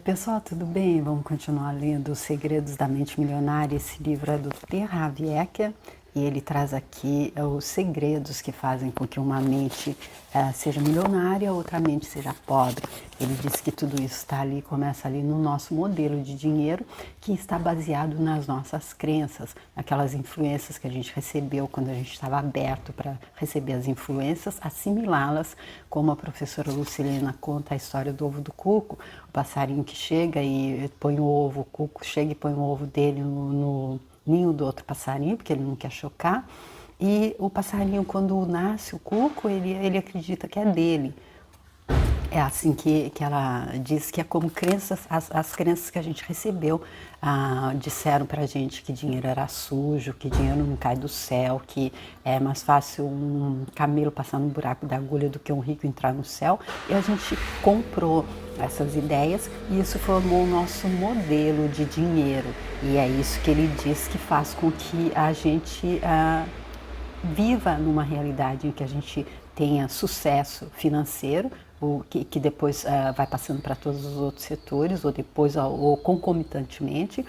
Pessoal, tudo bem? Vamos continuar lendo Os Segredos da Mente Milionária. Esse livro é do Ter Havieker e ele traz aqui os segredos que fazem com que uma mente seja milionária, outra mente seja pobre. Ele diz que tudo isso está ali, começa ali no nosso modelo de dinheiro, que está baseado nas nossas crenças, naquelas influências que a gente recebeu quando a gente estava aberto para receber as influências, assimilá-las, como a professora Lucilena conta a história do ovo do cuco, o passarinho que chega e põe o ovo, o cuco chega e põe o ovo dele no ninho do outro passarinho, porque ele não quer chocar, e o passarinho, quando nasce o cuco, ele acredita que é dele. É assim que ela diz que é como crenças, as crenças que a gente recebeu disseram pra gente que dinheiro era sujo, que dinheiro não cai do céu, que é mais fácil um camelo passar no buraco da agulha do que um rico entrar no céu. E a gente comprou essas ideias e isso formou o nosso modelo de dinheiro. E é isso que ele diz que faz com que a gente viva numa realidade em que a gente tenha sucesso financeiro, que depois vai passando para todos os outros setores, ou depois ou concomitantemente,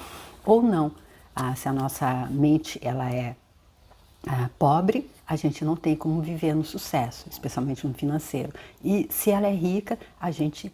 ou não. Se a nossa mente ela é pobre, a gente não tem como viver no sucesso, especialmente no financeiro. E se ela é rica, a gente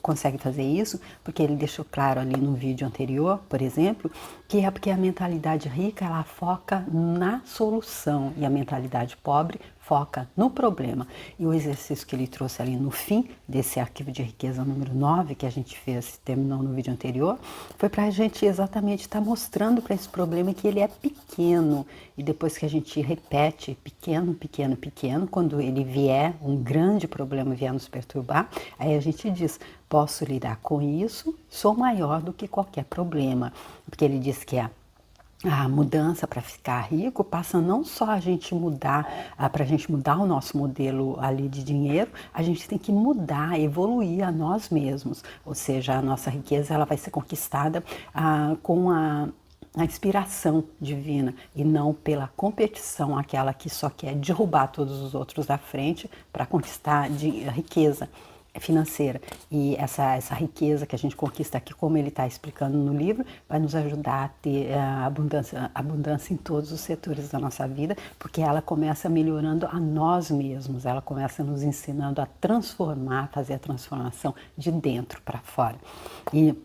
consegue fazer isso, porque ele deixou claro ali no vídeo anterior, por exemplo, que é porque a mentalidade rica ela foca na solução e a mentalidade pobre foca no problema. E o exercício que ele trouxe ali no fim desse arquivo de riqueza número 9, que a gente fez, terminou no vídeo anterior, foi para a gente exatamente estar mostrando para esse problema que ele é pequeno. E depois que a gente repete pequeno, pequeno, pequeno, quando ele vier, um grande problema vier nos perturbar, aí a gente diz, posso lidar com isso, sou maior do que qualquer problema. Porque ele diz que a mudança para ficar rico passa não só a gente mudar, para a gente mudar o nosso modelo ali de dinheiro, a gente tem que mudar, evoluir a nós mesmos. Ou seja, a nossa riqueza ela vai ser conquistada com a inspiração divina e não pela competição, aquela que só quer derrubar todos os outros da frente para conquistar riqueza financeira. E essa riqueza que a gente conquista aqui, como ele está explicando no livro, vai nos ajudar a ter abundância em todos os setores da nossa vida, porque ela começa melhorando a nós mesmos, ela começa nos ensinando a transformar, fazer a transformação de dentro para fora. E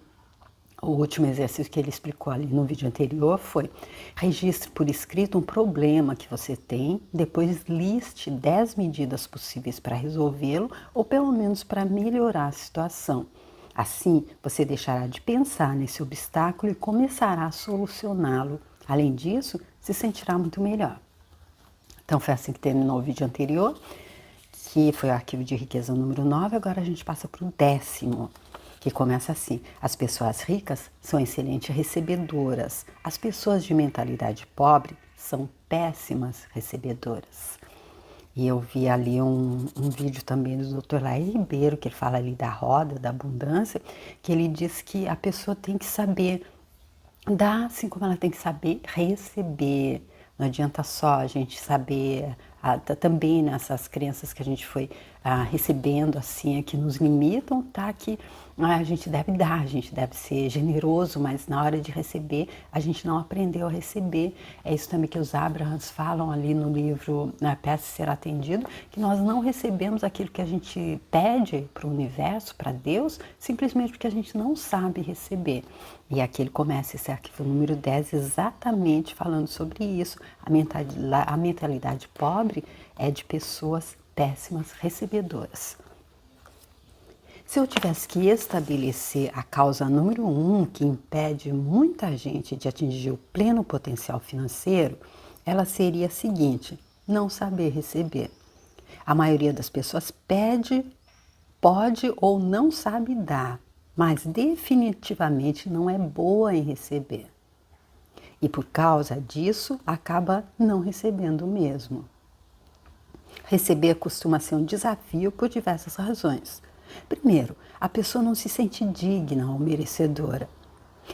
o último exercício que ele explicou ali no vídeo anterior foi: registre por escrito um problema que você tem, depois liste 10 medidas possíveis para resolvê-lo ou pelo menos para melhorar a situação. Assim, você deixará de pensar nesse obstáculo e começará a solucioná-lo. Além disso, se sentirá muito melhor. Então foi assim que terminou o vídeo anterior, que foi o arquivo de riqueza número 9, agora a gente passa para o 10º. Que começa assim: as pessoas ricas são excelentes recebedoras, as pessoas de mentalidade pobre são péssimas recebedoras. E eu vi ali um vídeo também do Dr. Laí Ribeiro, que ele fala ali da roda, da abundância, que ele diz que a pessoa tem que saber dar, assim como ela tem que saber receber. Não adianta só a gente saber, também nessas crenças que a gente foi recebendo, assim, que nos limitam, tá? Que a gente deve dar, a gente deve ser generoso, mas na hora de receber, a gente não aprendeu a receber. É isso também que os Abrahams falam ali no livro Peça Ser Atendido, que nós não recebemos aquilo que a gente pede para o universo, para Deus, simplesmente porque a gente não sabe receber. E aqui ele começa esse arquivo número 10 exatamente falando sobre isso. A mentalidade pobre é de pessoas péssimas recebedoras. Se eu tivesse que estabelecer a causa número 1 que impede muita gente de atingir o pleno potencial financeiro, ela seria a seguinte: não saber receber. A maioria das pessoas pede, pode ou não sabe dar, mas definitivamente não é boa em receber. E por causa disso, acaba não recebendo mesmo. Receber costuma ser um desafio por diversas razões. Primeiro, a pessoa não se sente digna ou merecedora.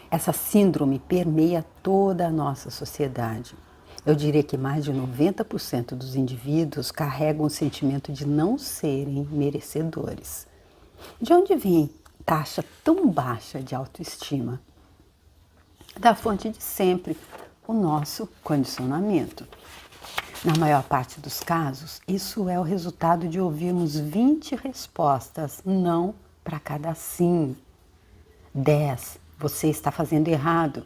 Essa síndrome permeia toda a nossa sociedade. Eu diria que mais de 90% dos indivíduos carregam o sentimento de não serem merecedores. De onde vem taxa tão baixa de autoestima? Da fonte de sempre, o nosso condicionamento. Na maior parte dos casos, isso é o resultado de ouvirmos 20 respostas não para cada sim. 10, você está fazendo errado.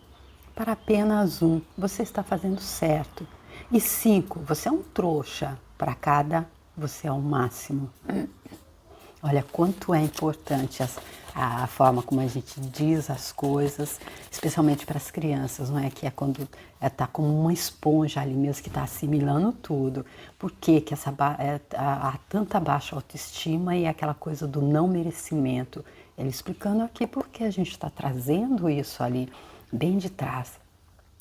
Para apenas 1, você está fazendo certo. E 5, você é um trouxa. Para cada, você é o máximo. Olha quanto é importante a forma como a gente diz as coisas, especialmente para as crianças, não é? Que é quando está como uma esponja ali mesmo que está assimilando tudo. Por que há tanta baixa autoestima e aquela coisa do não merecimento? Ele explicando aqui por que a gente está trazendo isso ali, bem de trás,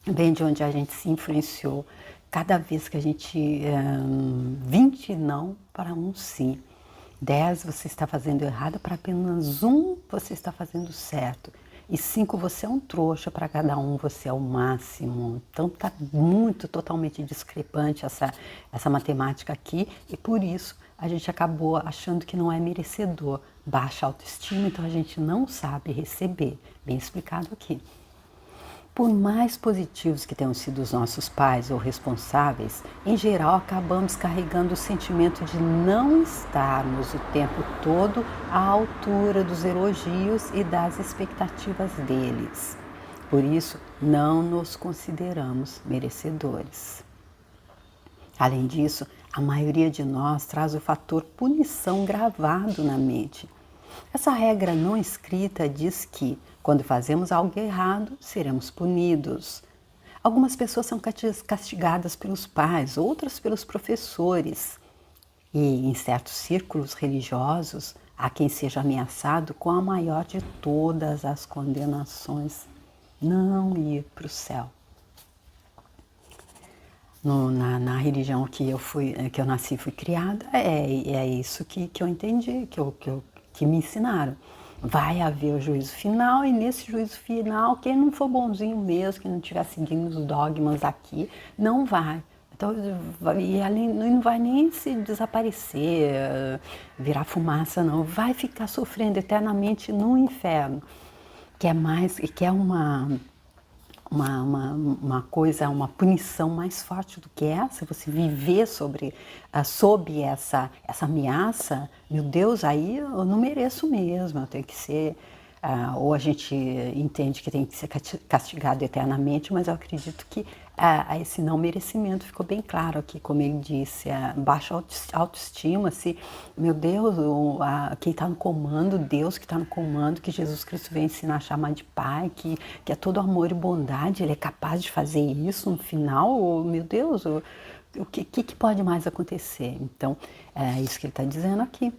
bem de onde a gente se influenciou. Cada vez que a gente... 20 não para um sim. 10, você está fazendo errado, para apenas 1, você está fazendo certo. E 5, você é um trouxa, para cada 1, você é o máximo. Então, está totalmente discrepante essa matemática aqui, e por isso a gente acabou achando que não é merecedor. Baixa autoestima, então a gente não sabe receber. Bem explicado aqui. Por mais positivos que tenham sido os nossos pais ou responsáveis, em geral acabamos carregando o sentimento de não estarmos o tempo todo à altura dos elogios e das expectativas deles. Por isso, não nos consideramos merecedores. Além disso, a maioria de nós traz o fator punição gravado na mente. Essa regra não escrita diz que, quando fazemos algo errado, seremos punidos. Algumas pessoas são castigadas pelos pais, outras pelos professores. E em certos círculos religiosos, há quem seja ameaçado com a maior de todas as condenações: não ir para o céu. Na religião que eu nasci e fui criada, é isso que eu entendi, que me ensinaram. Vai haver o juízo final, e nesse juízo final, quem não for bonzinho mesmo, quem não estiver seguindo os dogmas aqui, não vai. Então, não vai nem se desaparecer, virar fumaça, não. Vai ficar sofrendo eternamente no inferno, que é uma punição mais forte do que essa. Você viver sob essa ameaça, meu Deus, aí eu não mereço mesmo, eu tenho que ser... ou a gente entende que tem que ser castigado eternamente, mas eu acredito que esse não merecimento ficou bem claro aqui, como ele disse, baixa autoestima, se, meu Deus, quem está no comando, Deus que está no comando, que Jesus Cristo veio ensinar a chamar de Pai, que é todo amor e bondade, Ele é capaz de fazer isso no final, meu Deus, o que pode mais acontecer? Então, é isso que ele está dizendo aqui.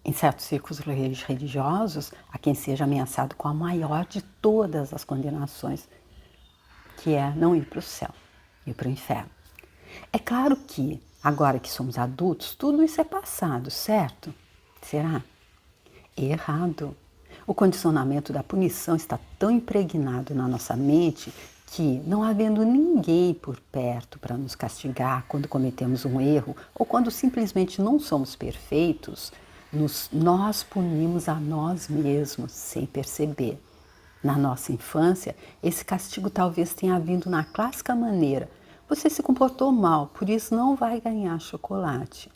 Em certos círculos religiosos, há quem seja ameaçado com a maior de todas as condenações, que é não ir para o céu, ir para o inferno. É claro que, agora que somos adultos, tudo isso é passado, certo? Será? Errado. O condicionamento da punição está tão impregnado na nossa mente que, não havendo ninguém por perto para nos castigar quando cometemos um erro ou quando simplesmente não somos perfeitos, nós punimos a nós mesmos sem perceber. Na nossa infância, esse castigo talvez tenha vindo na clássica maneira: você se comportou mal, por isso não vai ganhar chocolate.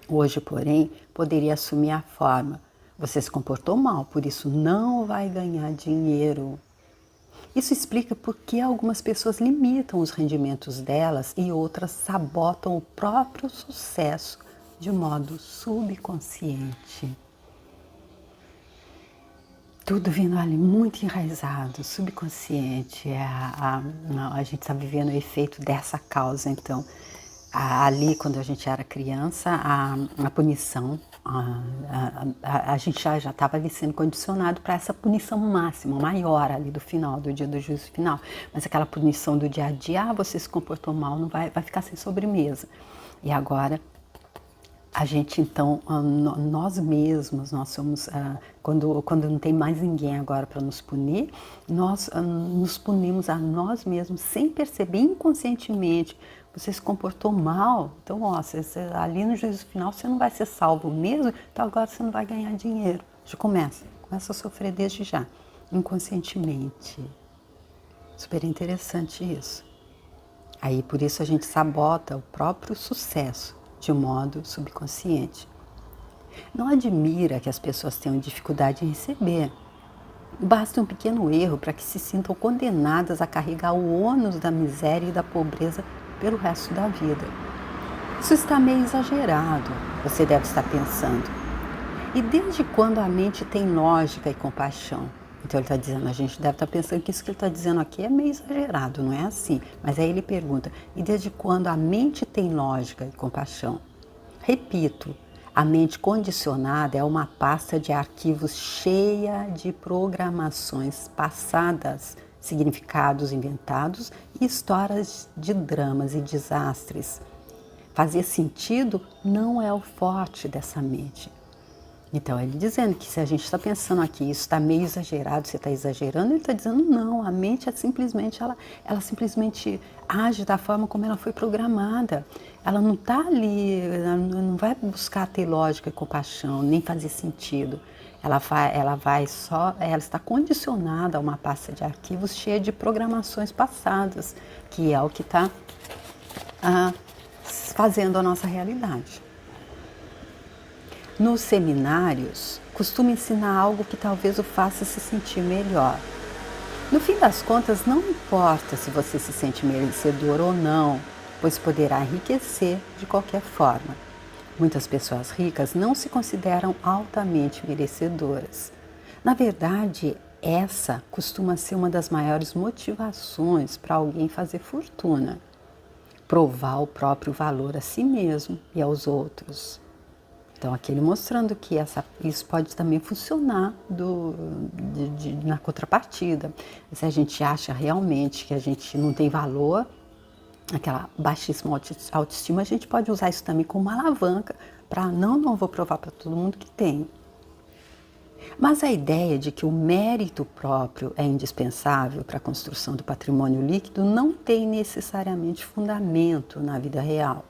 Hoje, porém, poderia assumir a forma: você se comportou mal, por isso não vai ganhar dinheiro. Isso explica por que algumas pessoas limitam os rendimentos delas e outras sabotam o próprio sucesso de modo subconsciente. Tudo vindo ali muito enraizado, subconsciente. A gente está vivendo o efeito dessa causa. Então, ali, quando a gente era criança, a punição, a gente já estava ali sendo condicionado para essa punição máxima, maior ali do final, do dia do juízo final. Mas aquela punição do dia a dia, você se comportou mal, não vai ficar sem sobremesa. E agora, a gente, então, nós mesmos, nós somos, quando não tem mais ninguém agora para nos punir, nós nos punimos a nós mesmos sem perceber, inconscientemente. Você se comportou mal, então, ali no juízo final você não vai ser salvo mesmo, então agora você não vai ganhar dinheiro. Já começa a sofrer desde já, inconscientemente. Super interessante isso. Aí por isso a gente sabota o próprio sucesso de modo subconsciente. Não admira que as pessoas tenham dificuldade em receber. Basta um pequeno erro para que se sintam condenadas a carregar o ônus da miséria e da pobreza pelo resto da vida. Isso está meio exagerado, você deve estar pensando. E desde quando a mente tem lógica e compaixão? Então ele está dizendo, a gente deve estar pensando que isso que ele está dizendo aqui é meio exagerado, não é assim. Mas aí ele pergunta, e desde quando a mente tem lógica e compaixão? Repito, a mente condicionada é uma pasta de arquivos cheia de programações passadas, significados inventados e histórias de dramas e desastres. Fazer sentido não é o forte dessa mente. Então, ele dizendo que se a gente está pensando aqui, isso está meio exagerado, você está exagerando, ele está dizendo não, a mente é simplesmente, ela simplesmente age da forma como ela foi programada. Ela não está ali, ela não vai buscar ter lógica e compaixão, nem fazer sentido. Ela está condicionada a uma pasta de arquivos cheia de programações passadas, que é o que está fazendo a nossa realidade. Nos seminários, costumo ensinar algo que talvez o faça se sentir melhor. No fim das contas, não importa se você se sente merecedor ou não, pois poderá enriquecer de qualquer forma. Muitas pessoas ricas não se consideram altamente merecedoras. Na verdade, essa costuma ser uma das maiores motivações para alguém fazer fortuna. Provar o próprio valor a si mesmo e aos outros. Então, aqui ele mostrando que isso pode também funcionar na contrapartida. Se a gente acha realmente que a gente não tem valor, aquela baixíssima autoestima, a gente pode usar isso também como uma alavanca para não vou provar para todo mundo que tem. Mas a ideia de que o mérito próprio é indispensável para a construção do patrimônio líquido não tem necessariamente fundamento na vida real.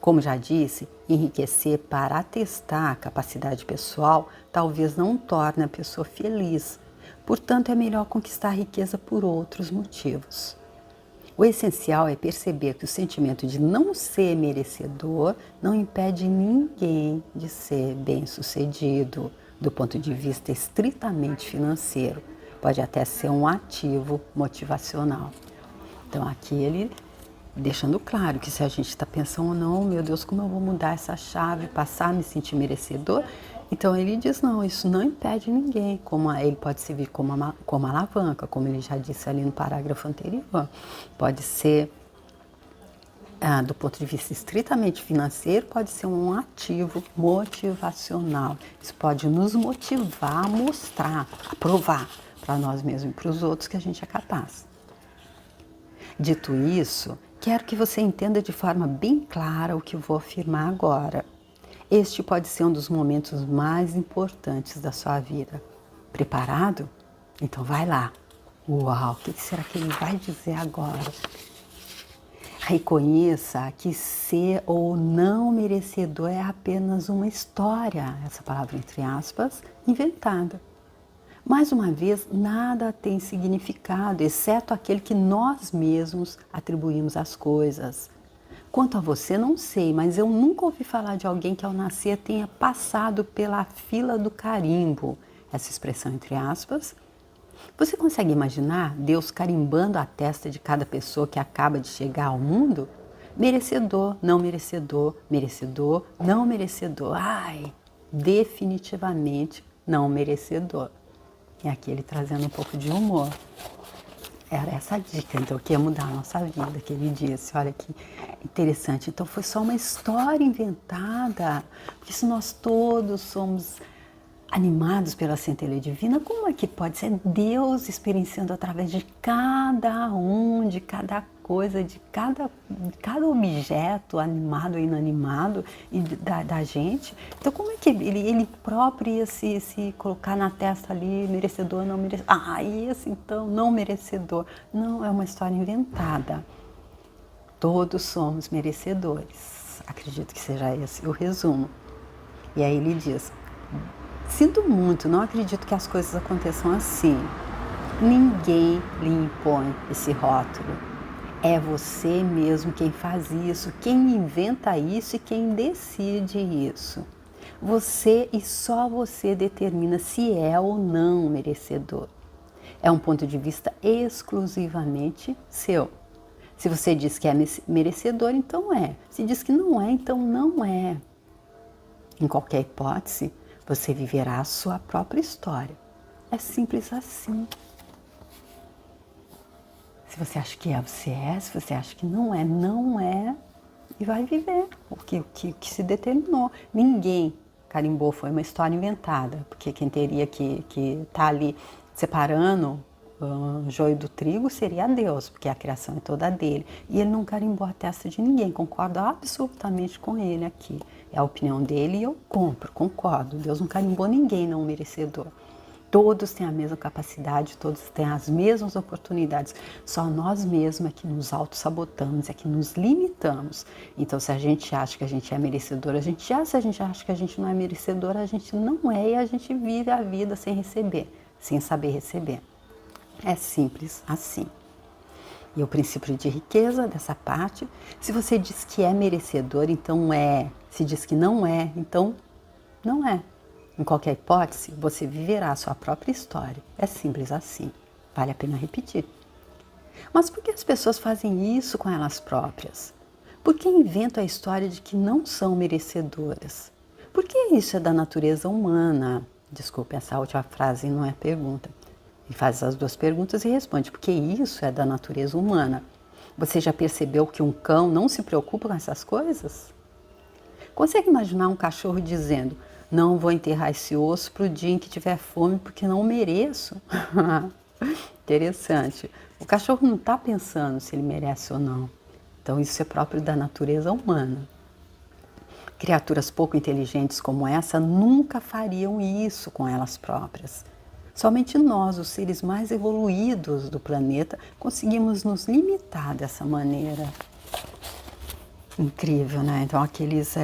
Como já disse, enriquecer para atestar a capacidade pessoal talvez não torne a pessoa feliz. Portanto, é melhor conquistar a riqueza por outros motivos. O essencial é perceber que o sentimento de não ser merecedor não impede ninguém de ser bem-sucedido do ponto de vista estritamente financeiro. Pode até ser um ativo motivacional. Então, aqui ele deixando claro que se a gente está pensando, não, meu Deus, como eu vou mudar essa chave, passar a me sentir merecedor? Então ele diz, não, isso não impede ninguém, ele pode servir como alavanca, como ele já disse ali no parágrafo anterior. Pode ser, do ponto de vista estritamente financeiro, pode ser um ativo motivacional. Isso pode nos motivar a mostrar, a provar para nós mesmos e para os outros que a gente é capaz. Dito isso, quero que você entenda de forma bem clara o que eu vou afirmar agora. Este pode ser um dos momentos mais importantes da sua vida. Preparado? Então vai lá. Uau, o que será que ele vai dizer agora? Reconheça que ser ou não merecedor é apenas uma história, essa palavra entre aspas, inventada. Mais uma vez, nada tem significado, exceto aquele que nós mesmos atribuímos às coisas. Quanto a você, não sei, mas eu nunca ouvi falar de alguém que ao nascer tenha passado pela fila do carimbo. Essa expressão entre aspas. Você consegue imaginar Deus carimbando a testa de cada pessoa que acaba de chegar ao mundo? Merecedor, não merecedor, merecedor, não merecedor. Ai, definitivamente não merecedor. E aqui ele trazendo um pouco de humor. Era essa a dica, então, que ia mudar a nossa vida, que ele disse. Olha que interessante. Então, foi só uma história inventada. Porque se nós todos somos animados pela centelha divina, como é que pode ser Deus experienciando através de cada um, de cada coisa, de cada objeto animado ou inanimado e da gente? Então, como é que ele próprio ia se colocar na testa ali, merecedor, não merecedor? Ah, esse então, não merecedor. Não, é uma história inventada. Todos somos merecedores. Acredito que seja esse o resumo. E aí ele diz, Sinto muito, não acredito que as coisas aconteçam assim. Ninguém lhe impõe esse rótulo. É você mesmo quem faz isso, quem inventa isso e quem decide isso. Você e só você determina se é ou não merecedor. É um ponto de vista exclusivamente seu. Se você diz que é merecedor, então é. Se diz que não é, então não é. Em qualquer hipótese, você viverá a sua própria história. É simples assim. Se você acha que é, você é. Se você acha que não é, não é. E vai viver o que se determinou. Ninguém carimbou, foi uma história inventada. Porque quem teria que estar ali separando o joio do trigo seria Deus, porque a criação é toda dele. E ele não carimbou a testa de ninguém, concordo absolutamente com ele aqui. É a opinião dele e eu compro, concordo. Deus não carimbou ninguém não merecedor. Todos têm a mesma capacidade, todos têm as mesmas oportunidades. Só nós mesmos é que nos auto-sabotamos, é que nos limitamos. Então, se a gente acha que a gente é merecedor, a gente é. Se a gente acha que a gente não é merecedor, a gente não é e a gente vive a vida sem receber, sem saber receber. É simples assim. E o princípio de riqueza dessa parte, se você diz que é merecedor, então é. Se diz que não é, então não é. Em qualquer hipótese, você viverá a sua própria história. É simples assim. Vale a pena repetir. Mas por que as pessoas fazem isso com elas próprias? Por que inventam a história de que não são merecedoras? Por que isso é da natureza humana? Desculpe, essa última frase não é pergunta. Ele faz as duas perguntas e responde, porque isso é da natureza humana. Você já percebeu que um cão não se preocupa com essas coisas? Consegue imaginar um cachorro dizendo, não vou enterrar esse osso para o dia em que tiver fome porque não mereço? Interessante. O cachorro não está pensando se ele merece ou não. Então isso é próprio da natureza humana. Criaturas pouco inteligentes como essa nunca fariam isso com elas próprias. Somente nós, os seres mais evoluídos do planeta, conseguimos nos limitar dessa maneira. Incrível, né? Então aqueles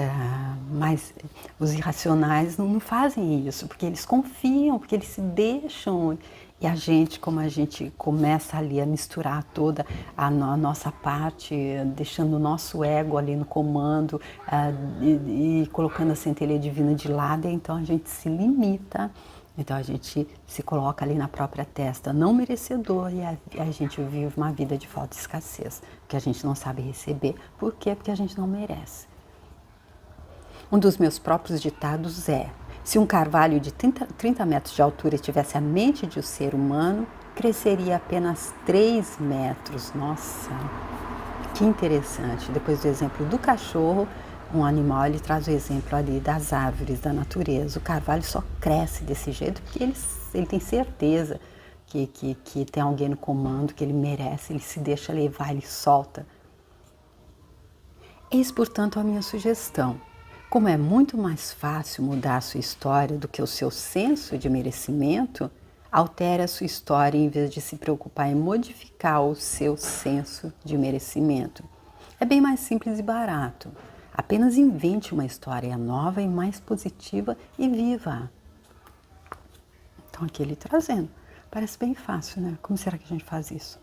os irracionais não fazem isso, porque eles confiam, porque eles se deixam. E a gente, como a gente começa ali a misturar toda a nossa parte, deixando o nosso ego ali no comando e colocando a centelha divina de lado, então a gente se limita. Então a gente se coloca ali na própria testa, não merecedor, e a gente vive uma vida de falta de escassez, que a gente não sabe receber. Por quê? Porque a gente não merece. Um dos meus próprios ditados é, se um carvalho de 30 metros de altura tivesse a mente de um ser humano, cresceria apenas 3 metros. Nossa, que interessante. Depois do exemplo do cachorro, um animal, ele traz o exemplo ali das árvores, da natureza. O carvalho só cresce desse jeito porque ele tem certeza que tem alguém no comando, que ele merece, ele se deixa levar, ele solta. Eis, portanto, a minha sugestão. Como é muito mais fácil mudar a sua história do que o seu senso de merecimento, altere a sua história em vez de se preocupar em modificar o seu senso de merecimento. É bem mais simples e barato. Apenas invente uma história nova e mais positiva e viva. Então aqui ele trazendo. Parece bem fácil, né? Como será que a gente faz isso?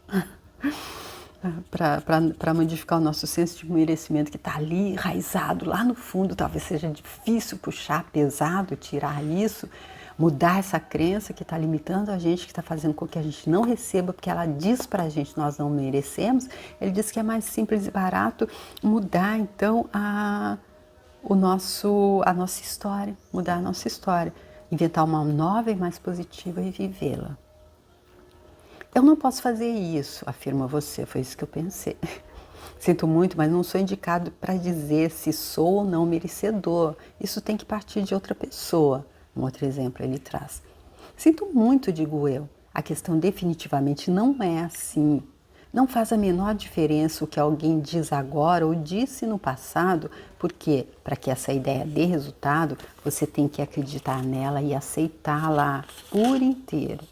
Para modificar o nosso senso de merecimento que está ali enraizado, lá no fundo, talvez seja difícil puxar, pesado, tirar isso, mudar essa crença que está limitando a gente, que está fazendo com que a gente não receba, porque ela diz para a gente que nós não merecemos. Ele diz que é mais simples e barato mudar, então, a nossa história, mudar a nossa história, inventar uma nova e mais positiva e vivê-la. Eu não posso fazer isso, afirma você, foi isso que eu pensei. Sinto muito, mas não sou indicado para dizer se sou ou não merecedor. Isso tem que partir de outra pessoa. Um outro exemplo ele traz. Sinto muito, digo eu. A questão definitivamente não é assim. Não faz a menor diferença o que alguém diz agora ou disse no passado, porque para que essa ideia dê resultado, você tem que acreditar nela e aceitá-la por inteiro.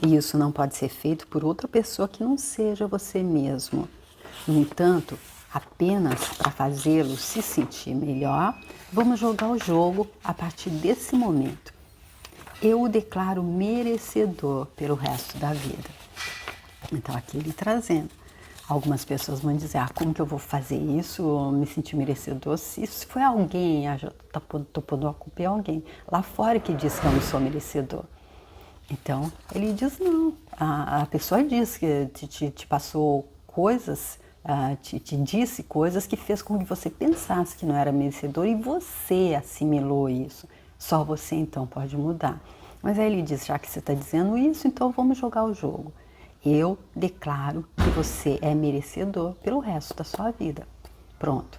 E isso não pode ser feito por outra pessoa que não seja você mesmo. No entanto, apenas para fazê-lo se sentir melhor, vamos jogar o jogo a partir desse momento. eu o declaro merecedor pelo resto da vida. Então, aqui ele trazendo. Algumas pessoas vão dizer, como que eu vou fazer isso, me sentir merecedor? Se foi alguém, já estou pondo a culpa em alguém. Lá fora que diz que eu não sou merecedor. Então, ele diz não. A pessoa diz que te passou coisas, te disse coisas que fez com que você pensasse que não era merecedor e você assimilou isso. Só você, então, pode mudar. Mas aí ele diz, já que você está dizendo isso, então vamos jogar o jogo. Eu declaro que você é merecedor pelo resto da sua vida. Pronto.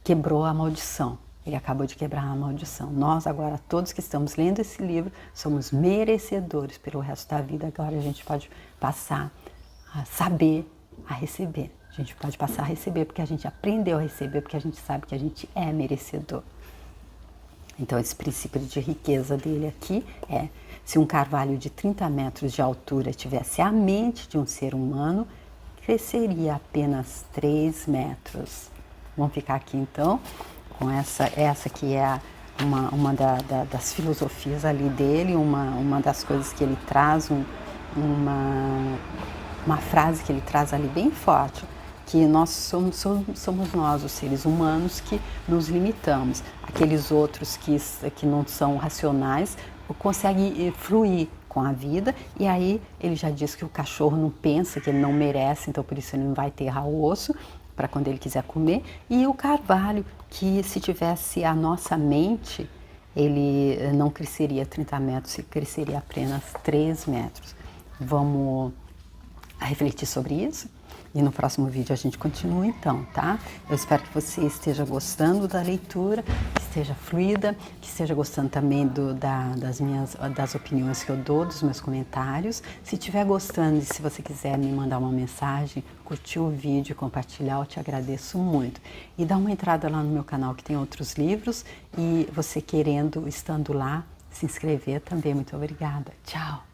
Quebrou a maldição. Ele acabou de quebrar a maldição. Nós agora, todos que estamos lendo esse livro, somos merecedores pelo resto da vida. Agora a gente pode passar a saber, a receber. A gente pode passar a receber porque a gente aprendeu a receber, porque a gente sabe que a gente é merecedor. Então, esse princípio de riqueza dele aqui é: se um carvalho de 30 metros de altura tivesse a mente de um ser humano, cresceria apenas 3 metros. Vamos ficar aqui, então, com essa que é uma das filosofias ali dele, uma das coisas que ele traz, uma frase que ele traz ali bem forte, que nós somos nós, os seres humanos, que nos limitamos. Aqueles outros que não são racionais conseguem fluir com a vida, e aí ele já diz que o cachorro não pensa, que ele não merece, então por isso ele não vai enterrar o osso para quando ele quiser comer, e o carvalho, que se tivesse a nossa mente, ele não cresceria 30 metros, cresceria apenas 3 metros. Vamos refletir sobre isso? E no próximo vídeo a gente continua então, tá? Eu espero que você esteja gostando da leitura, que esteja fluida, que esteja gostando também das opiniões que eu dou, dos meus comentários. Se estiver gostando e se você quiser me mandar uma mensagem, curtir o vídeo, compartilhar, eu te agradeço muito. E dá uma entrada lá no meu canal que tem outros livros, e você querendo, estando lá, se inscrever também. Muito obrigada. Tchau!